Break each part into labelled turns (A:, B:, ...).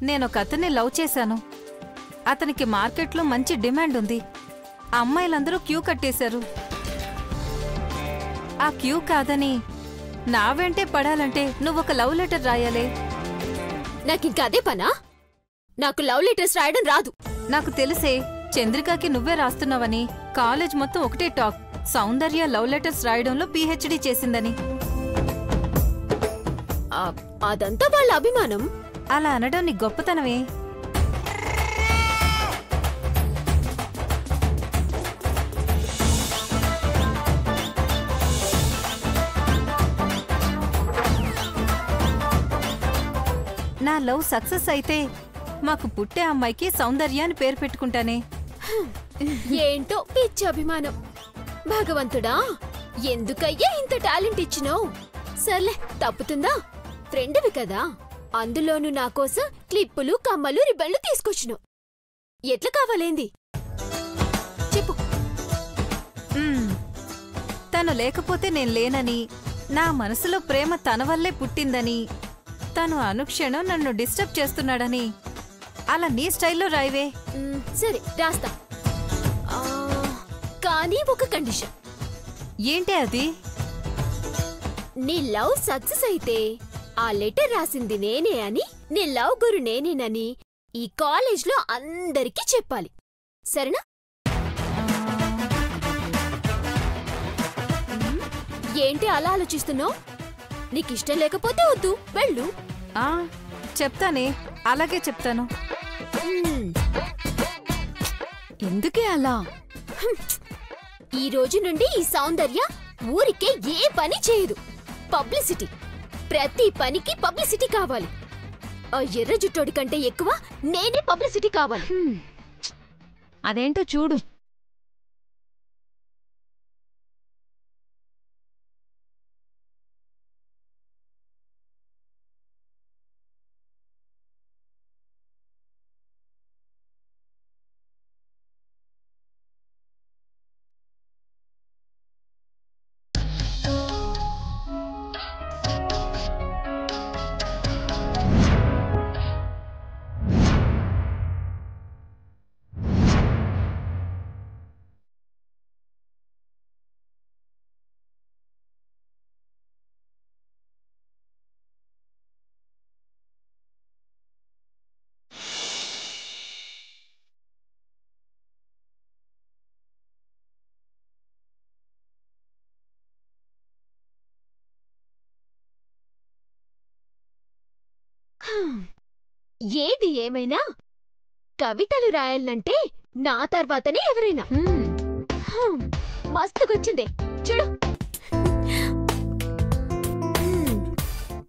A: నేనొక అతన్ని లవ్ చేశాను. అతనికి మార్కెట్లో మంచి డిమాండ్ ఉంది. అమ్మాయిలందరూ క్యూ కట్టేశారు. ఆ క్యూ కాదని నా వెంటే పడాలంటే నువ్వొక లవ్ లెటర్ రాయాలే.
B: నాకింక అదే పనా? నాకు లవ్ లెటర్స్ రాయడం రాదు.
A: నాకు తెలిసే చంద్రికకి నువ్వే రాస్తున్నావని. కాలేజ్ మొత్తం ఒకటే టాక్, సౌందర్య లవ్ లెటర్స్ రాయడంలో PhD చేసిందని.
B: అదంతా వాళ్ళ అభిమానం.
A: అలా అనడం నీ గొప్పతనమే. నా లవ్ సక్సెస్ అయితే మాకు పుట్టే అమ్మాయికి సౌందర్య అని పేరు పెట్టుకుంటానే.
B: ఏంటో పిచ్చి అభిమానం. భగవంతుడా, ఎందుకయ్యా ఇంత టాలెంట్ ఇచ్చినావు? సర్లే, తప్పుతుందా? ఫ్రెండ్వి కదా, అందులోనూ నా కోసం క్లిప్పులు, కమ్మలు, రిబ్బన్లు తీసుకొచ్చినావు. ఎట్లా కావాలేంది చెప్పు.
A: తను లేకపోతే నేను లేనని, నా మనసులో ప్రేమ తన వల్లే పుట్టిందని, తను అనుక్షణం నన్ను డిస్టర్బ్ చేస్తున్నాడని అలా నీ స్టైల్లో రాయివే.
B: సరే, రాస్తా. కానీ ఒక కండిషన్.
A: ఏంటి అది?
B: నీ లవ్ సక్సెస్ అయితే ఆ లెటర్ రాసింది నేనే అని, నీ లవ్ గురు నేనేనని ఈ కాలేజ్లో అందరికీ చెప్పాలి. సరేనా? ఏంటి అలా ఆలోచిస్తున్నావు? నీకిష్టం లేకపోతే వద్దు, వెళ్ళు.
A: చెప్తానే, అలాగే చెప్తాను.
B: ఎందుకే అలా? ఈ రోజు నుండి ఈ సౌందర్య ఊరికే ఏ పని చేయదు. పబ్లిసిటీ, ప్రతి పనికి పబ్లిసిటీ కావాలి. ఆ ఎర్ర జుట్టోడి కంటే ఎక్కువ నేనే పబ్లిసిటీ కావాలి.
A: అదేంటో చూడు.
B: ఏది ఏమైనా కవితలు రాయాలంటే నా తర్వాతనే ఎవరైనా. మస్తుకొచ్చిందే చూడు.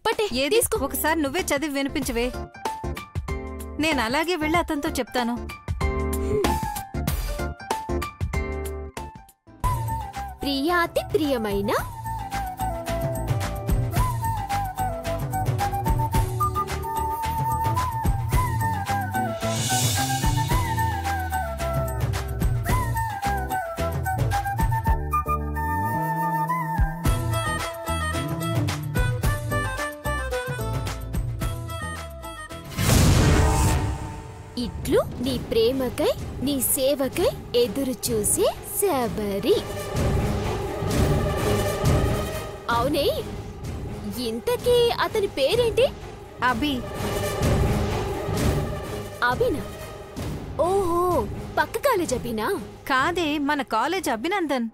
B: పట్టే,
A: ఏది? ఒకసారి నువ్వే చదివి వినిపించవే. నేను అలాగే వెళ్ళి అతనితో చెప్తాను.
B: ప్రియాతి ప్రియమైన ఇట్లు నీ ప్రేమకై, నీ సేవకై ఎదురు చూసే శబరి. అవునే, ఇంతకీ అతని పేరేంటి?
A: అభి.
B: అభినా? ఓహో, పక్క కాలేజ్ అభినా?
A: కాదే, మన కాలేజ్ అభినందన్.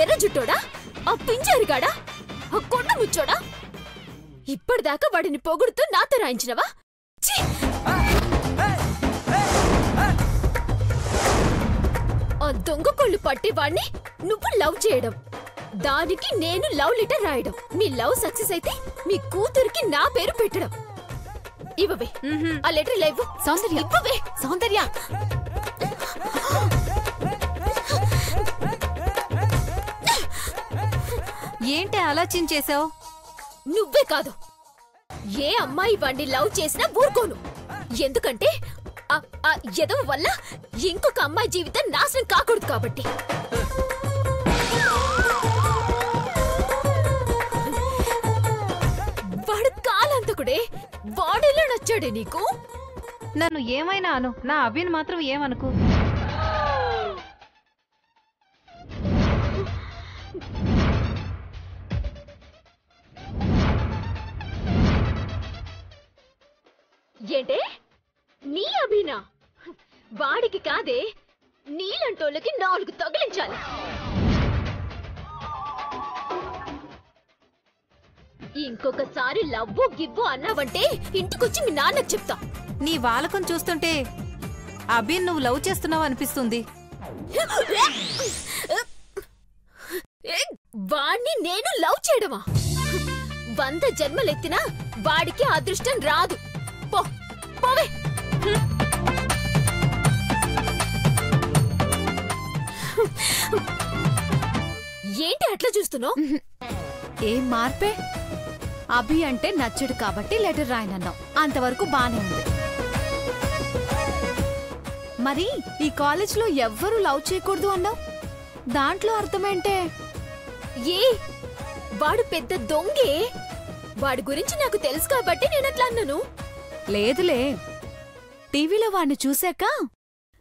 B: ఎర్ర జుట్టోడా, ఆ పింజారిగాడా, ఆ కొండ ముచ్చోడా, ఇప్పటిదాకా వాడిని పొగుడుతూ నాతో రాయించినవా? ఆ దొంగ కొళ్ళు పట్టి వాణ్ణి నువ్వు లవ్ చేయడం, దానికి నేను లవ్ లెటర్ రాయడం, మీ లవ్ సక్సెస్ అయితే మీ కూతురికి నా పేరు పెట్టడం. ఇవ్వవే ఆ లెటర్. లేవు సౌందర్య, ఇవ్వవే సౌందర్య.
A: ఏంటి ఆలోచించేశావు?
B: నువ్వే కాదు, ఏ అమ్మాయి వాణ్ణి లవ్ చేసినా ఊరుకోను. ఎందుకంటే ఆ ఎదవ వల్ల ఇంకొక అమ్మాయి జీవితం నాశనం కాకూడదు కాబట్టి. వాడు కాలంతకుడే. వాడేలా నచ్చాడే నీకు?
A: నన్ను ఏమైనా అను, నా అభిని మాత్రం ఏమనుకు.
B: ఏంటే నీ అభినా? వాడికి కాదే, నీలంటోళ్ళకి 4 తగిలించాలి. ఇంకొకసారి లవ్వు గివ్వు అన్నావంటే ఇంటికొచ్చి మీ నాన్నకు చెప్తా.
A: నీ వాలకం చూస్తుంటే అభిన్ నువ్వు లవ్ చేస్తున్నావు అనిపిస్తుంది.
B: వాణ్ణి నేను లవ్ చేయడమా? 100 జన్మలెత్తినా వాడికి అదృష్టం రాదు. పోవే. ఏంటి అట్లా చూస్తున్నావు?
C: ఏం మార్పే? అభి అంటే నచ్చడు కాబట్టి లెటర్ రాయనన్నావు, అంతవరకు బానే ఉంది. మరి ఈ కాలేజ్లో ఎవ్వరూ లవ్ చేయకూడదు అన్నావు, దాంట్లో అర్థమేంటే?
B: వాడు పెద్ద దొంగే. వాడి గురించి నాకు తెలుసు కాబట్టి నేనట్లా అన్నాను.
C: లేదులే, టీవీలో వాణ్ణి చూశాక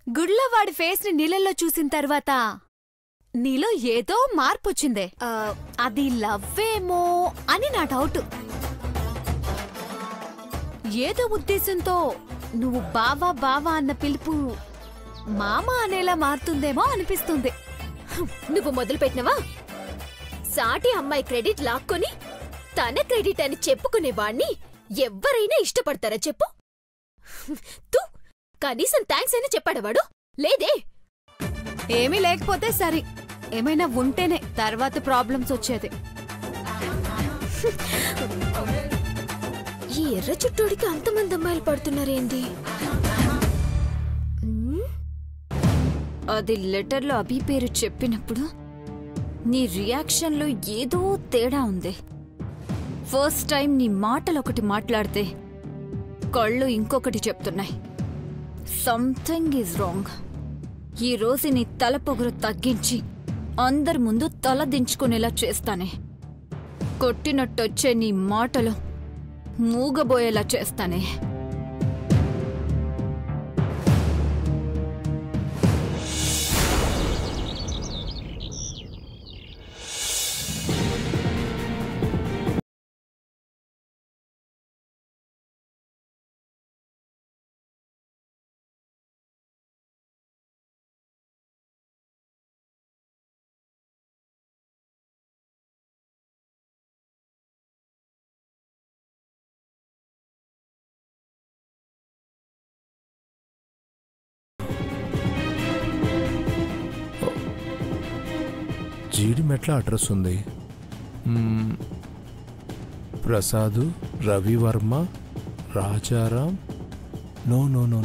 C: గుడిలో వాడి ఫేస్ ని నీళ్ళల్లో చూసిన తర్వాత నీలో ఏదో మార్పొచ్చిందే. అది లవ్వేమో అని నా డౌట్. ఏదో ఉద్దేశంతో నువ్వు బావా బావా అన్న పిలుపు మామ అనేలా మారుతుందేమో అనిపిస్తుంది.
B: నువ్వు మొదలుపెట్టినవా? సాటి అమ్మాయి క్రెడిట్ లాక్కొని తన క్రెడిట్ అని చెప్పుకునేవాణ్ణి ఎవ్వరైనా ఇష్టపడతారా చెప్పు? తూ, కనీసం థ్యాంక్స్ అయినా చెప్పాడవాడు? లేదే.
C: ఏమీ లేకపోతే సరి, ఏమైనా ఉంటేనే తర్వాత ప్రాబ్లమ్స్ వచ్చేది.
B: ఈ ఎర్ర చుట్టోడికి అంతమంది అమ్మాయిలు పడుతున్నారేంది?
D: అది లెటర్లో అభి పేరు చెప్పినప్పుడు నీ రియాక్షన్లో ఏదో తేడా ఉంది. ఫస్ట్ టైం నీ మాటలు ఒకటి మాట్లాడితే కళ్ళు ఇంకొకటి చెప్తున్నాయి. Something is wrong. ఈ రోజు నీ తల పొగరు తగ్గించి అందరి ముందు తల దించుకునేలా చేస్తానే. కొట్టినట్టొచ్చే నీ మాటలు మూగబోయేలా చేస్తానే.
E: జీడి మెట్ల అడ్రస్ ఉంది. Prasad, Ravivarma, Rajaram. No no no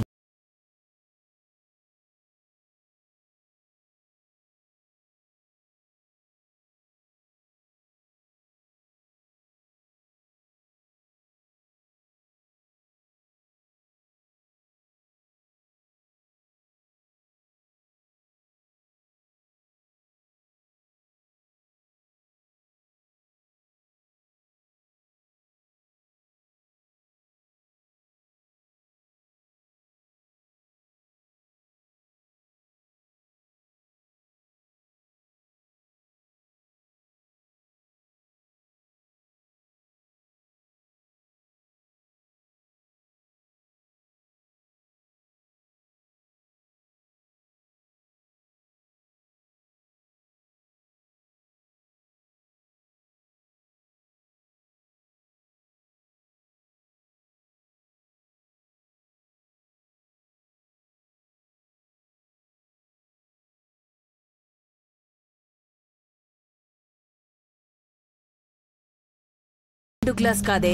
F: glass కాదే,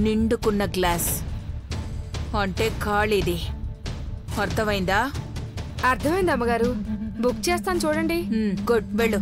F: నిండుకున్న గ్లాస్ అంటే ఖాళీది. అర్థమైందా?
G: అర్థమైంది అమ్మగారు. బుక్ చేస్తాను చూడండి.
F: గుడ్, వెళ్ళు.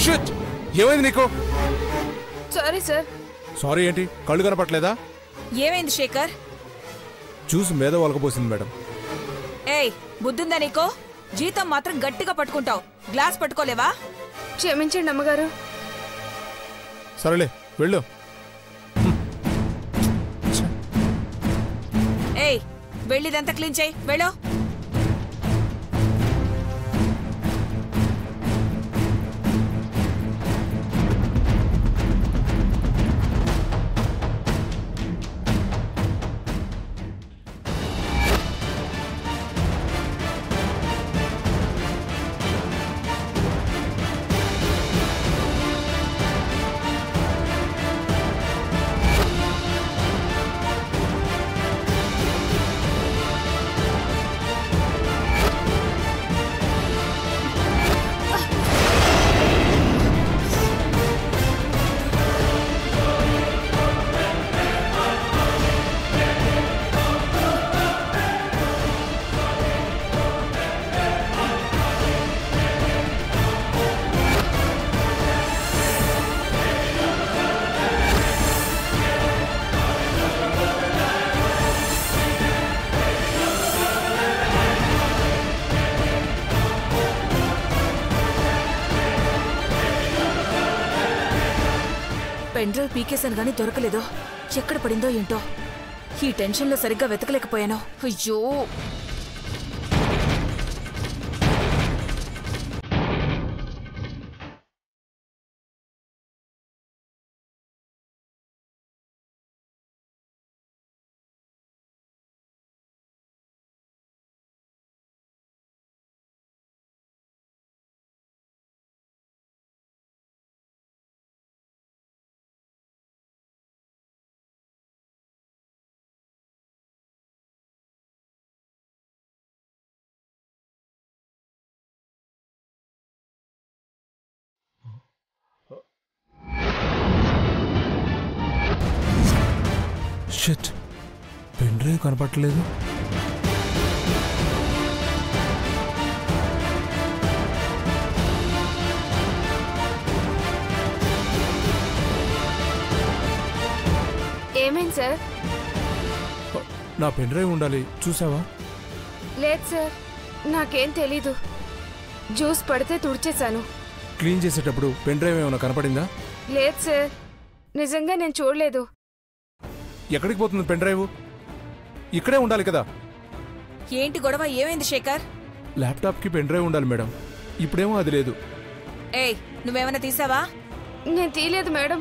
E: షిట్! ఏమైంది నీకు?
G: Sorry sir.
E: సారీ ఏంటి? కళ్ళు కనపట్లేదా?
F: ఏమైంది శేఖర్?
E: జ్యూస్ మీద వలకపోసింది మేడం.
F: ఏయ్, బుద్ధుందా నీకో? జీతం మాత్రం గట్టిగా పట్టుకుంటావు, గ్లాస్ పట్టుకోలేవా?
G: క్షమించండి అమ్మగారు.
E: సరేలే వెళ్ళు.
F: ఏయ్, వెళ్ళిదంతా క్లీన్ చేయి, వెళ్ళు. పెన్డ్రైవ్ పీకేసాను గానీ దొరకలేదు. ఎక్కడ పడిందో ఏంటో. ఈ టెన్షన్లో సరిగ్గా వెతకలేకపోయాను. అయ్యో,
E: షిట్! పెన్ డ్రైవ్ కనపట్లేదు.
G: ఏమైంది సార్?
E: నా పెన్ డ్రైవ్ ఉండాలి, చూసావా?
G: లేదు సార్, నాకేం తెలీదు. జ్యూస్ పడితే తుడిచేశాను.
E: క్లీన్ చేసేటప్పుడు పెన్ డ్రైవ్ ఏమైనా కనపడిందా?
G: లేదు సార్, నిజంగా నేను చూడలేదు.
E: ఎక్కడికి పోతుంది పెన్ డ్రైవ్? ఇక్కడే ఉండాలి కదా.
F: ఏంటి గొడవ? ఏమైంది శేఖర్?
E: ల్యాప్టాప్కి పెన్ డ్రైవ్ ఉండాలి మేడం, ఇప్పుడేమో అది లేదు.
F: ఏయ్, నువ్వేమైనా తీసావా?
G: నేను తీయలేదు మేడం.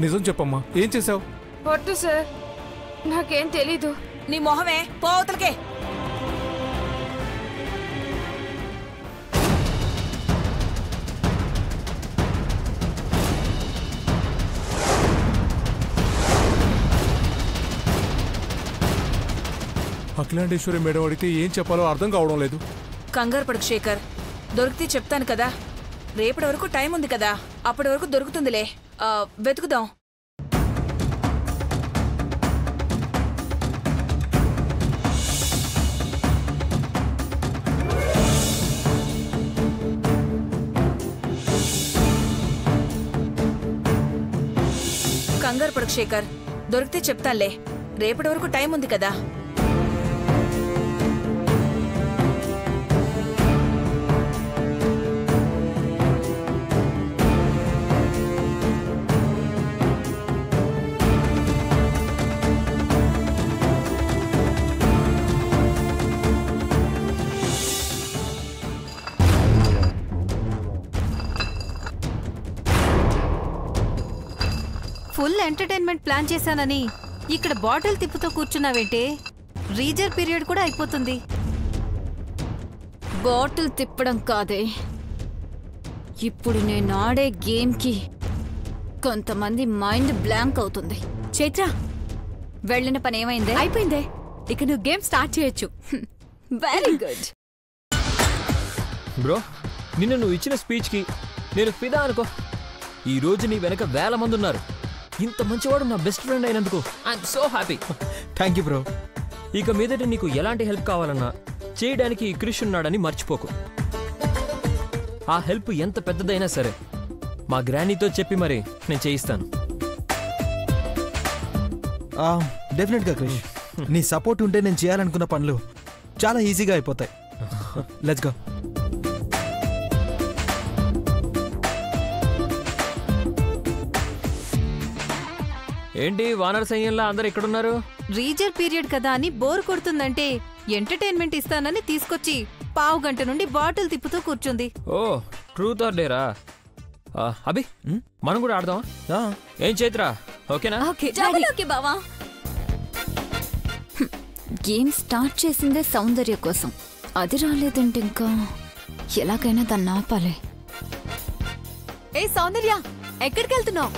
E: నిజం చెప్పమ్మా, ఏం చేసావు?
G: వద్దు సార్, నాకేం తెలీదు.
F: నీ మొహమే, పో అవతలకే.
E: అఖిలాండేశ్వరి మేడం అడిగితే ఏం చెప్పాలో అర్థం కావడం లేదు.
F: కంగారు పడకు శేఖర్, దొరికితే చెప్తాను కదా. రేపటి వరకు టైం ఉంది కదా, అప్పటి వరకు దొరుకుతుందిలే. వెతుకుదాం. కంగారు పడకు శేఖర్, దొరికితే చెప్తానులే. రేపటి వరకు టైం ఉంది కదా.
A: ఫుల్ ఎంటర్టైన్మెంట్ ప్లాన్ చేశానని ఇక్కడ బాటిల్ తిప్పుతో కూర్చున్నావేంటే? రీజర్ పీరియడ్ కూడా అయిపోతుంది.
D: బాటిల్ తిప్పడం కాదే, ఇప్పుడు నేను ఆడే గేమ్కి కొంతమంది మైండ్ బ్లాంక్ అవుతుంది.
C: చైత్ర,
D: వెళ్ళిన పని ఏమైందే?
C: అయిపోయిందే, ఇక నువ్వు గేమ్ స్టార్ట్ చేయొచ్చు.
D: Very good.
H: బ్రో, నిన్న నువ్వు ఇచ్చిన స్పీచ్కి నేను ఫిదా అనుకో. ఈ రోజు నీ వెనక వేల మంది ఉన్నారు. ఇంత మంచివాడు నా బెస్ట్ ఫ్రెండ్ అయినందుకు I'm so happy.
E: Thank you bro.
H: ఇక మీదట నీకు ఎలాంటి హెల్ప్ కావాలన్నా చేయడానికి క్రిష్ ఉన్నాడని మర్చిపోకు. ఆ హెల్ప్ ఎంత పెద్దదైనా సరే మా గ్రానీతో చెప్పి మరి నేను చేయిస్తాను.
I: డెఫినెట్గా క్రిష్, నీ సపోర్ట్ ఉంటే నేను చేయాలనుకున్న పనులు చాలా ఈజీగా అయిపోతాయి. Let's go.
H: ఏంటి వానర సైన్యంలో అందరు ఎక్కడున్నారు?
A: రీజర్ పీరియడ్ కదా అని బోర్ కొడుతుందంటే ఎంటర్టైన్మెంట్ ఇస్తానని తీసుకొచ్చి పావు గంట నుండి బాటిల్ తిప్పుతూ కూర్చుంది.
H: ఓ ట్రూత్ ఆర్ డేరా? అభి మనం కూడా ఆడదామా? ఏం చైత్ర ఓకేనా?
D: ఓకే బావా. గేమ్ స్టార్ట్ చేసిందే సౌందర్య కోసం, అది రాలేదంటే ఇంకా ఎలాగైనా దాన్ని ఆపాలి.
C: ఏ సౌందర్య, ఎక్కడికి వెళ్తున్నావు?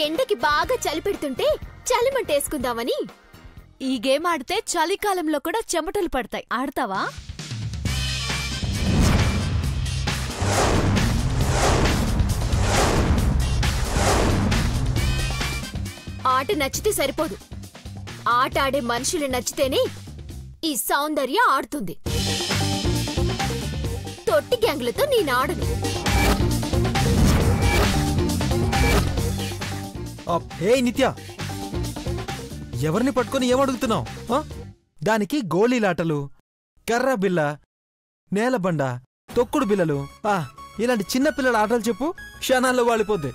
B: ఎండకి బాగా చలి పెడుతుంటే చలిమంటేసుకుందామని.
C: ఈ గేమ్ ఆడితే చలికాలంలో కూడా చెమటలు పడతాయి, ఆడతావా?
B: ఆట నచ్చితే సరిపోదు, ఆట ఆడే మనుషులు నచ్చితేనే ఈ సౌందర్య ఆడుతుంది. తొట్టి గ్యాంగులతో నేనాడను.
I: హే నిత్య, ఎవరిని పట్టుకొని ఏమడుగుతున్నావు? దానికి గోళీలాటలు, కర్ర బిల్ల, నేలబండ, తొక్కుడు బిల్లలు, ఇలాంటి చిన్నపిల్లల ఆటలు చెప్పు, క్షణాల్లో వాలిపోద్ది.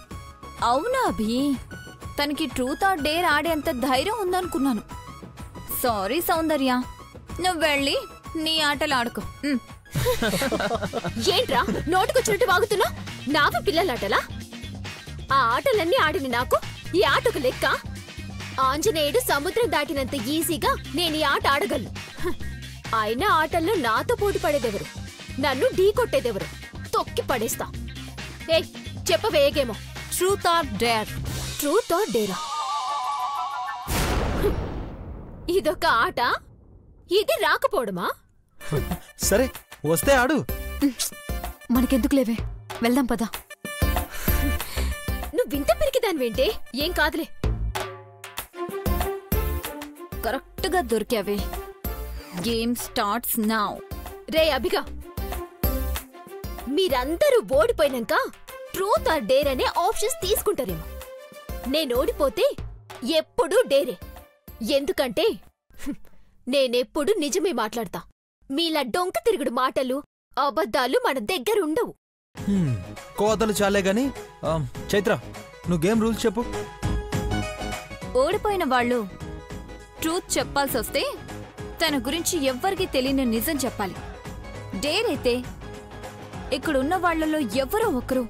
D: అవునా అభి, తనకి ట్రూత్ ఆర్ డేర్ ఆడేంత ధైర్యం ఉందనుకున్నాను. సారీ సౌందర్య, నువ్వు వెళ్ళి నీ ఆటలు ఆడుకో.
B: ఏంట్రా నోటుకొచ్చినట్టు వాగుతున్నా? నావి పిల్లలాటలా? ఆ ఆటలన్నీ ఆడిన నాకు ఈ ఆటకు లెక్క? ఆంజనేయుడు సముద్రం దాటినంత ఈజీగా నేను ఈ ఆట ఆడగలను. అయినా ఆటల్లో నాతో పోటీ పడేదెవరు? నన్ను ఢీ కొట్టేదెవరు? తొక్కి పడేస్తా. ఏ చెప్పవేగేమో.
A: Truth or dare?
B: Truth or డేరా? ఇదొక ఆట? ఇది రాకపోవడమా?
I: సరే వస్తే ఆడు.
C: మనకెందుకు లేవే, వెళ్దాం పదా.
B: నువ్వింత పిరికిదానివేంటే? ఏం కాదులే.
D: కరెక్ట్ గా దొరికావే. Game starts now.
B: రే అభిగా, మీరందరూ ఓడిపోయినాక ట్రూత్ ఆర్ డేర్ అనే ఆప్షన్స్ తీసుకుంటారేమో. నేను ఓడిపోతే ఎప్పుడూ డేరే. ఎందుకంటే నేనెప్పుడు నిజమే మాట్లాడతా. మీలా డొంక తిరుగుడు మాటలు, అబద్ధాలు మన దగ్గరుండవు.
I: కోతలు చాలే గాని చైత్ర, నువ్వు గేమ్ రూల్స్ చెప్పు.
D: ఓడిపోయిన వాళ్ళు ట్రూత్ చెప్పాల్సొస్తే తన గురించి ఎవ్వరికీ తెలియని నిజం చెప్పాలి. డేర్ అయితే ఇక్కడున్న వాళ్లలో ఎవరో ఒకరు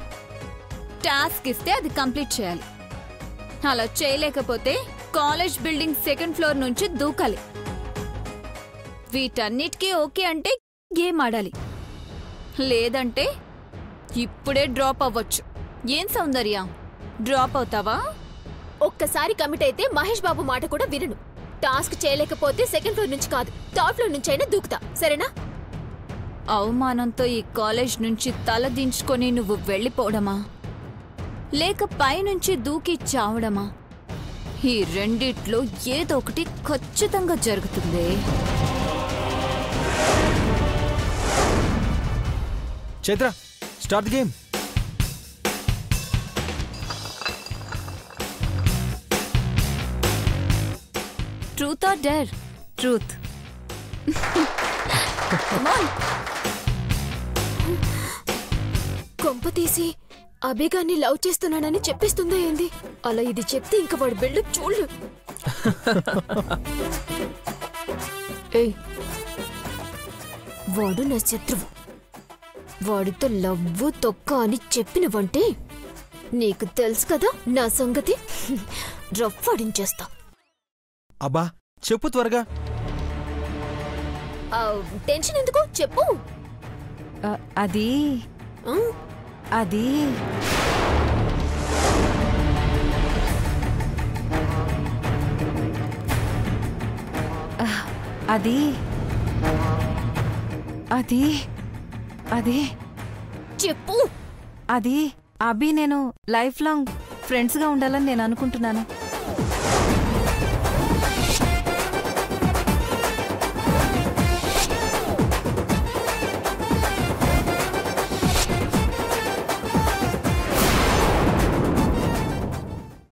D: టాస్క్ ఇస్తే అది కంప్లీట్ చేయాలి. అలా చేయలేకపోతే కాలేజ్ బిల్డింగ్ 2nd ఫ్లోర్ నుంచి దూకాలి. వీటన్నిటికీ ఓకే అంటే గేమ్ ఆడాలి, లేదంటే ఇప్పుడే డ్రాప్ అవ్వచ్చు. ఏం సౌందర్య, డ్రాప్ అవుతావా?
B: ఒక్కసారి కమిట్ అయితే మహేష్ బాబు మాట కూడా వినను. టాస్క్ చేయలేకపోతే 2nd ఫ్లోర్ నుంచి కాదు, 3rd ఫ్లోర్ నుంచి అయినా దూకుతా, సరేనా?
D: అవమానంతో ఈ కాలేజ్ నుంచి తల దించుకొని నువ్వు వెళ్ళిపోవడమా, లేక పైనుంచి దూకి చావడమా? ఈ రెండిట్లో ఏదో ఒకటి ఖచ్చితంగా జరుగుతుంది.
I: Chaitra, start game.
A: Truth or dare? Truth.
B: కొంప తీసి అభిగాన్ని లవ్ చేస్తున్నానని చెప్పేస్తుందా ఏంది? అలా ఇది చెప్తే ఇంక వాడు బిల్డప్ చూడలు. ఏయ్, వాడు నా శత్రువు. వాడితో లవ్వు తొక్క అని చెప్పినవంటే నీకు తెలుసు కదా నా సంగతి. రఫ్ఫాడించేస్తా.
I: అబ్బా చెప్పు త్వరగా.
B: టెన్షన్ ఎందుకు, చెప్పు.
A: అది అది అది అది అది
B: చెప్పు.
A: అది అభి నేను లైఫ్ లాంగ్ ఫ్రెండ్స్గా ఉండాలని నేను అనుకుంటున్నాను.